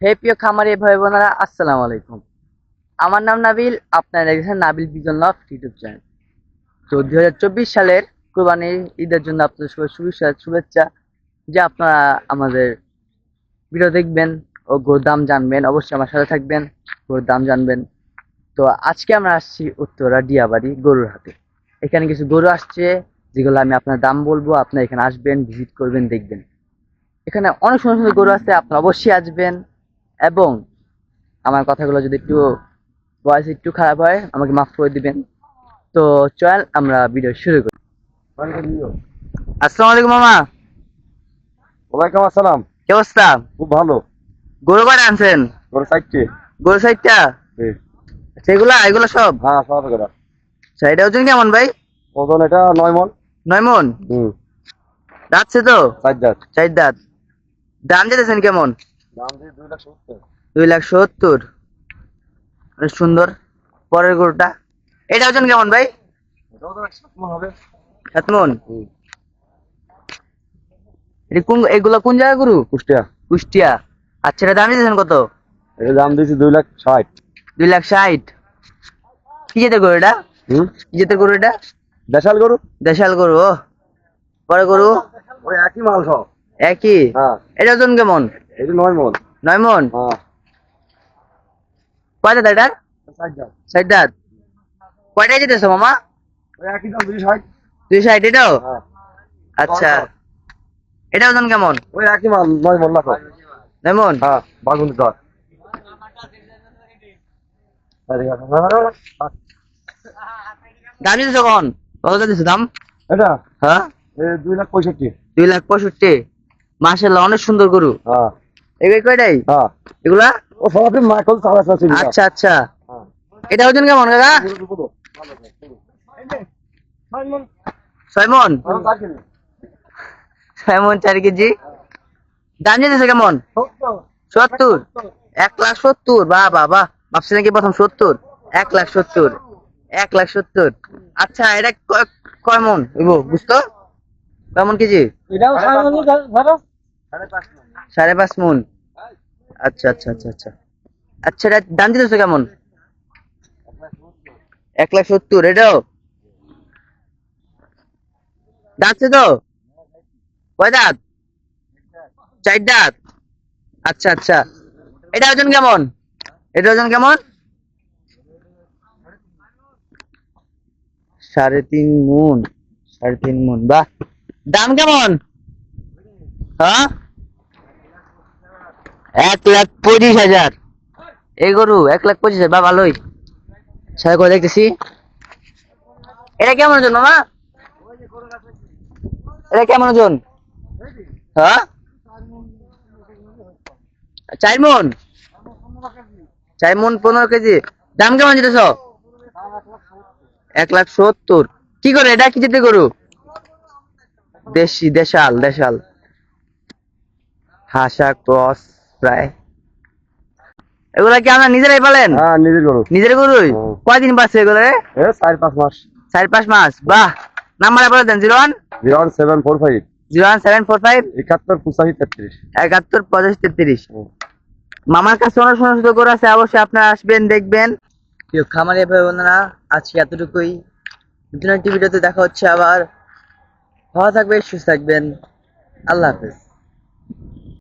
হে প্রিয় খামারি ভাই বোনেরা, আসসালামু আলাইকুম। আমার নাম নাবিল, আপনারা দেখছেন নাবিল বিজন লভ ইউটিউব চ্যানেল। তো 2024 সালের কুরবানির ঈদের জন্য আপনাদের সবাই শুভেচ্ছা। যে আপনারা আমাদের ভিডিও দেখবেন ও গরুর দাম জানবেন, অবশ্যই আমার সাথে থাকবেন, গরুর দাম জানবেন। তো আজকে আমরা আসছি উত্তরা ডিয়াবাড়ি গরুর হাটে। এখানে কিছু গরু আসছে, যেগুলো আমি আপনার দাম বলবো, আপনারা এখানে আসবেন, ভিজিট করবেন, দেখবেন। এখানে অনেক সুন্দর সুন্দর গরু আছে, আপনারা অবশ্যই আসবেন। এবং আমার কথাগুলো যদি একটু ভয়েস একটু খারাপ হয় আমাকে মাফ করে দিবেন। তো চল আমরা ভিডিও শুরু করি। আসসালামু আলাইকুম মামা। ওয়ালাইকুম আসসালাম। কি অবস্থা? খুব ভালো। গরু কয়টা আনছেন? তোর সাইডটি গরু সাইডটা সেগুলা এগুলো সব? হ্যাঁ, সব করে। সাইড ওজন কেমন ভাই? ওজন এটা 9 মণ। 9 মণ? হুম, যাচ্ছে তো? 4 দাঁত। 4 দাঁত। দাম দিতেছেন কেমন? দাম দিয়ে 2,70,000। 2,70,000। অনেক সুন্দর। পরের গরুটা এটা ওজন কেমন ভাই? এটাও তো 7 মণ হবে। 7 মণ? হুম, এটা কোন, এগুলা কোন জায়গা গরু? কুষ্টিয়া। কুষ্টিয়া। আচ্ছা, এটা দাম দিতেছেন কত? এর দাম দিয়েছি 2,60,000। 2,60,000। কি জাতের গরু এটা? হুম, কি জাতের গরু এটা? দেশাল গরু। দেশাল গরু। ও, পরে গরু ওই একই মাল সব। একই। হ্যাঁ, এটা ওজন কেমন? এটা 9 মণ। 9 মণ? হ্যাঁ, কয় দাঁত এটার? 4 দাঁত। 4 দাঁত। কয়টায় যেতেছো মামা? ওই একই দাম 260। 260 এটাও? হ্যাঁ, আচ্ছা, এটা ওজন কেমন? ওই একই মাল 9 মণ লাখো। 9 মণ? হ্যাঁ, বাগুন দাঁত। দাম দিতেছো কখন? কত দিতেছো দাম? এটা হ্যাঁ, 2,65,000। 2,65,000। মাশাআল্লাহ, অনেক সুন্দর গরু। হ্যাঁ, এগুলো কয়টাই হ্যাঁ, এগুলা? ও সবাই মাইকেল চালাচ্ছে। আচ্ছা আচ্ছা। হ্যাঁ, এটা ওজন কেমন কাকা? 6 মণ? 6 মণ 4 কেজি। দাম দিতেছো কেমন? 70? 1,70,000? বাহ বাহ বাহ, ভাবছি নাকি প্রথম 70। 1,70,000। 1,70,000। আচ্ছা, এটা কয় মণ হইব বুঝতো? কেমন কেজি? এটাও 5.5 মণ। আচ্ছা আচ্ছা আচ্ছা আচ্ছা। আচ্ছা, এটা দাম দিতেছো কেমন? 1,70,000। এটাও যাচ্ছে তো? কয় দাঁত? 4 দাঁত। আচ্ছা আচ্ছা। এটা ওজন কেমন? এটা ওজন কেমন? 3.5 মণ। 3.5 মণ, বাহ। দাম কেমন? হ্যাঁ, 1,25,000। এই গরু 1,25,000, বা ভালোই। সাড়ে করে দেখতেছি। এটা কেমন ওজন মামা? এটা কেমন ওজন? হ্যাঁ, 4 মণ। 4 মণ 15 কেজি। দাম কেমন যেতেছ? 1,70,000। কি করে এটা, কি যেতে গরু? দেশি, দেশাল দেশাল। হাসা ক্রস প্রায়। এগুলা কি আমরা নিজেরাই পালেন? হ্যাঁ, নিজের গরু। নিজের গরুই? হুম। কয়দিন পাচ্ছে এগুলো? 4-5 মাস। 4-5 মাস, বাহ। নাম্বার বলে দেন। 01 01745 01745 71 85 33। 71 85 33। মামার কাছে অনেক সুন্দর সুন্দর গরু আছে, অবশ্যই আপনারা আসবেন, দেখবেন। প্রিয় খামারি ভাই বোনেরা, আজকে এতটুকুই। নতুন একটি ভিডিওতে দেখা হচ্ছে আবার। ভালো থাকবেন, সুস্থ থাকবেন। আল্লাহ হাফেজ।